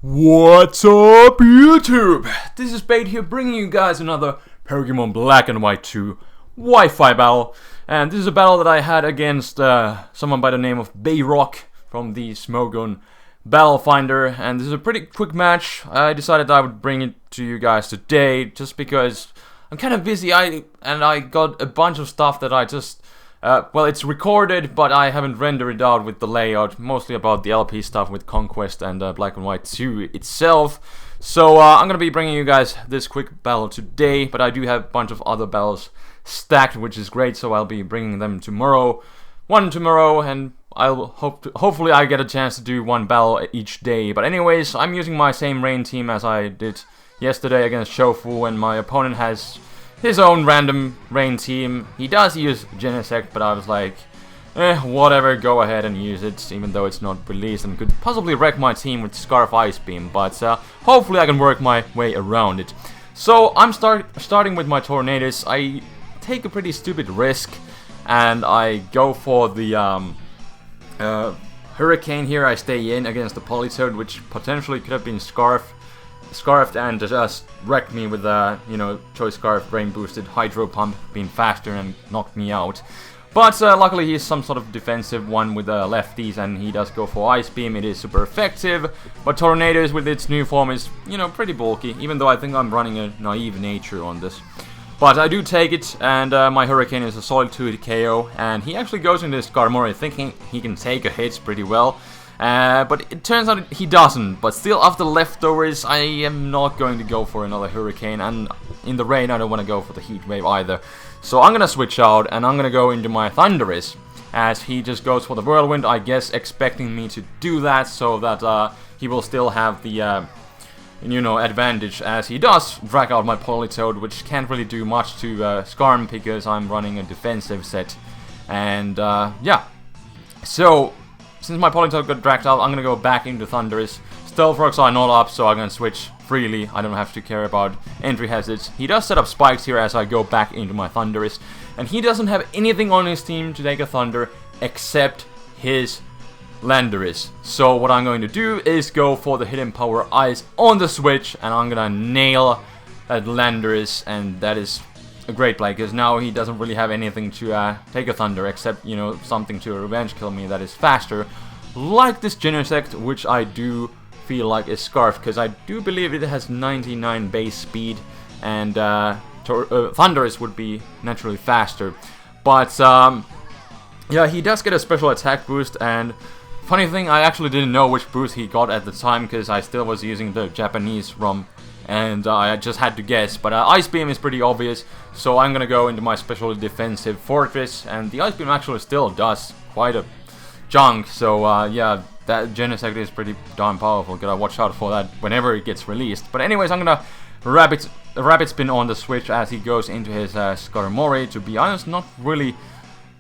What's up, YouTube? This is Spade here, bringing you guys another Pokemon Black and White 2 Wi-Fi battle. And this is a battle that I had against someone by the name of Bayrock from the Smogon Battle Finder. And this is a pretty quick match. I decided I would bring it to you guys today, just because I'm kind of busy. I got a bunch of stuff that I just... well, it's recorded, but I haven't rendered it out with the layout, mostly about the LP stuff with Conquest and Black and White 2 itself. So I'm gonna be bringing you guys this quick battle today, but I do have a bunch of other battles stacked, which is great, so I'll be bringing them tomorrow. One tomorrow, and hopefully I get a chance to do one battle each day. But anyways, I'm using my same rain team as I did yesterday against Shofu, and my opponent has his own random rain team. He does use Genieous, but I was like, whatever, go ahead and use it, even though it's not released and could possibly wreck my team with Scarf Ice Beam, but hopefully I can work my way around it. So I'm starting with my Tornadus. I take a pretty stupid risk, and I go for the Hurricane here. I stay in against the Politoed, which potentially could have been Scarfed and just wrecked me with Choice Scarf, Rain Boosted, Hydro Pump being faster and knocked me out. But luckily he's some sort of defensive one with lefties, and he does go for Ice Beam. It is super effective, but Tornadus with its new form is, pretty bulky, even though I think I'm running a naive nature on this. But I do take it, and my Hurricane is a solid 2-hit KO, and he actually goes into this Skarmory thinking he can take a hit pretty well. But it turns out he doesn't, but still after leftovers I am not going to go for another Hurricane, and in the rain I don't want to go for the Heat Wave either. So I'm gonna switch out and I'm gonna go into my Thunderous, as he just goes for the Whirlwind, I guess expecting me to do that so that he will still have the advantage, as he does drag out my Politoed, which can't really do much to Skarm because I'm running a defensive set. And yeah, so since my Politoed got dragged out, I'm gonna go back into Thunderous. Stealth Rocks are not up, so I'm gonna switch freely. I don't have to care about entry hazards. He does set up spikes here as I go back into my Thunderous, and he doesn't have anything on his team to take a Thunder except his Landorus. So what I'm going to do is go for the Hidden Power Ice on the switch, and I'm gonna nail that Landorus, and that is a great play, because now he doesn't really have anything to take a Thunder except, something to revenge kill me that is faster, like this Genieous, which I do feel like is Scarf, because I do believe it has 99 base speed, and Thunderous would be naturally faster. But yeah, he does get a special attack boost, and funny thing, I actually didn't know which boost he got at the time, because I still was using the Japanese ROM, and I just had to guess. But Ice Beam is pretty obvious, so I'm gonna go into my specially defensive Fortress, and the Ice Beam actually still does quite a chunk. So yeah, that Genieous is pretty darn powerful. Gotta watch out for that whenever it gets released. But anyways, I'm gonna Rapid Spin on the switch as he goes into his Skarmory. To be honest, not really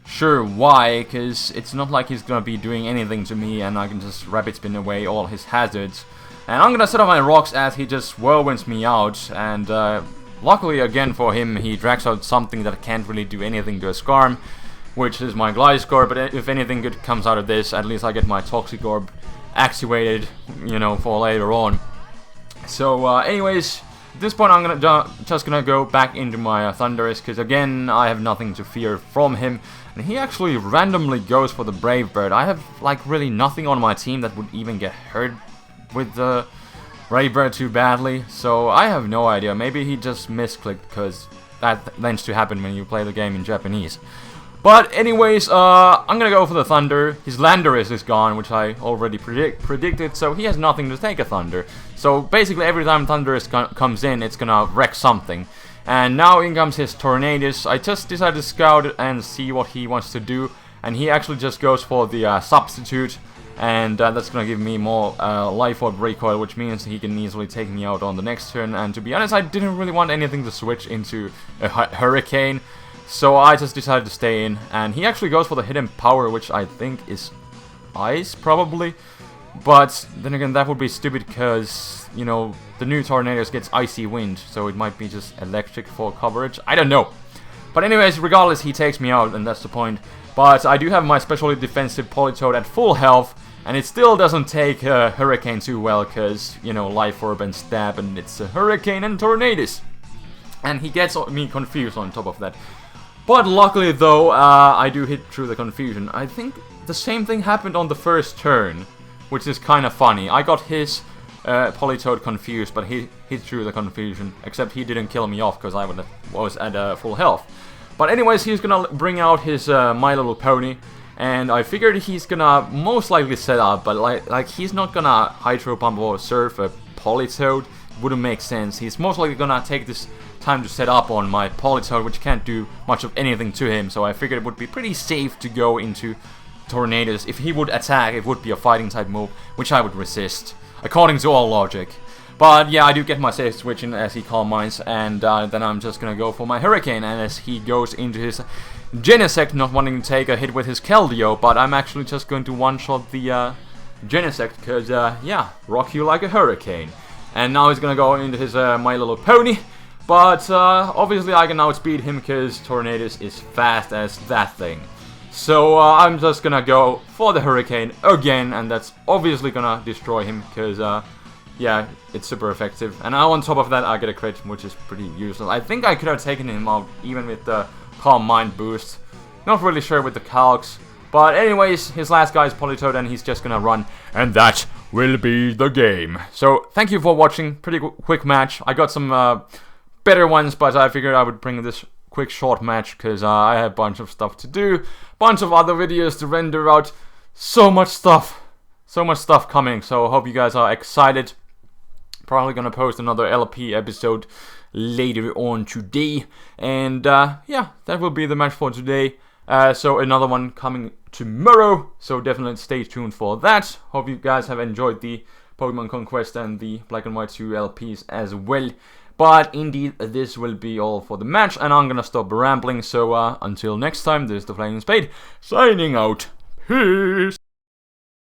sure why, because it's not like he's gonna be doing anything to me, and I can just Rapid Spin away all his hazards. And I'm gonna set up my rocks as he just whirlwinds me out, and luckily again for him, he drags out something that can't really do anything to a Skarm, which is my Gliscor. But if anything good comes out of this, at least I get my Toxic Orb activated, for later on. So anyways, at this point I'm just gonna go back into my Thunderous, because again I have nothing to fear from him. And he actually randomly goes for the Brave Bird. I have like really nothing on my team that would even get hurt with the Brave Bird too badly, so I have no idea. Maybe he just misclicked, because that tends to happen when you play the game in Japanese. But anyways, I'm gonna go for the Thunder. His Landorus is gone, which I already predicted, so he has nothing to take a Thunder. So basically every time Thunderous comes in, it's gonna wreck something. And now in comes his Tornadus. I just decided to scout it and see what he wants to do, and he actually just goes for the Substitute, and that's gonna give me more Life Orb recoil, which means he can easily take me out on the next turn. And to be honest, I didn't really want anything to switch into a Hurricane, so I just decided to stay in, and he actually goes for the Hidden Power, which I think is Ice, probably. But then again, that would be stupid, because, the new Tornadus gets Icy Wind, so it might be just Electric for coverage. I don't know. But anyways, regardless, he takes me out, and that's the point. But I do have my specially defensive Politoed at full health, And it still doesn't take Hurricane too well, because, you know, Life Orb and Stab, and it's a Hurricane and Tornadus. And he gets me confused on top of that. But luckily, though, I do hit through the confusion. I think the same thing happened on the first turn, which is kind of funny. I got his Politoed confused, but he hit through the confusion. Except he didn't kill me off, because I was at full health. But anyways, he's gonna bring out his My Little Pony. And I figured he's gonna most likely set up, but like he's not gonna Hydro Pump or Surf a Politoed. Wouldn't make sense. He's most likely gonna take this time to set up on my Politoed, which can't do much of anything to him. So I figured it would be pretty safe to go into Tornadus. If he would attack, it would be a fighting type move, which I would resist, according to all logic. But yeah, I do get my safe switch in as he Calm Minds, and then I'm just gonna go for my Hurricane, and as he goes into his Genesect, not wanting to take a hit with his Keldeo, but I'm actually just going to one-shot the Genesect, because, yeah, rock you like a hurricane. And now he's gonna go into his My Little Pony, but obviously I can outspeed him, because Tornadus is fast as that thing. So I'm just gonna go for the Hurricane again, and that's obviously gonna destroy him, because, yeah, it's super effective. And now on top of that, I get a crit, which is pretty useless. I think I could have taken him out even with the Calm Mind boost. Not really sure with the calcs. But anyways, his last guy is Politoed, and he's just gonna run. And that will be the game. So thank you for watching. Pretty quick match. I got some better ones, but I figured I would bring this quick short match, because I have a bunch of stuff to do. Bunch of other videos to render out. So much stuff. So much stuff coming. So I hope you guys are excited. Probably gonna post another LP episode later on today, and yeah, that will be the match for today. So another one coming tomorrow, so definitely stay tuned for that. Hope you guys have enjoyed the Pokemon Conquest and the Black and White 2 LPs as well. But indeed, this will be all for the match, and I'm gonna stop rambling. So until next time, this is TheFlamingSpade signing out. Peace.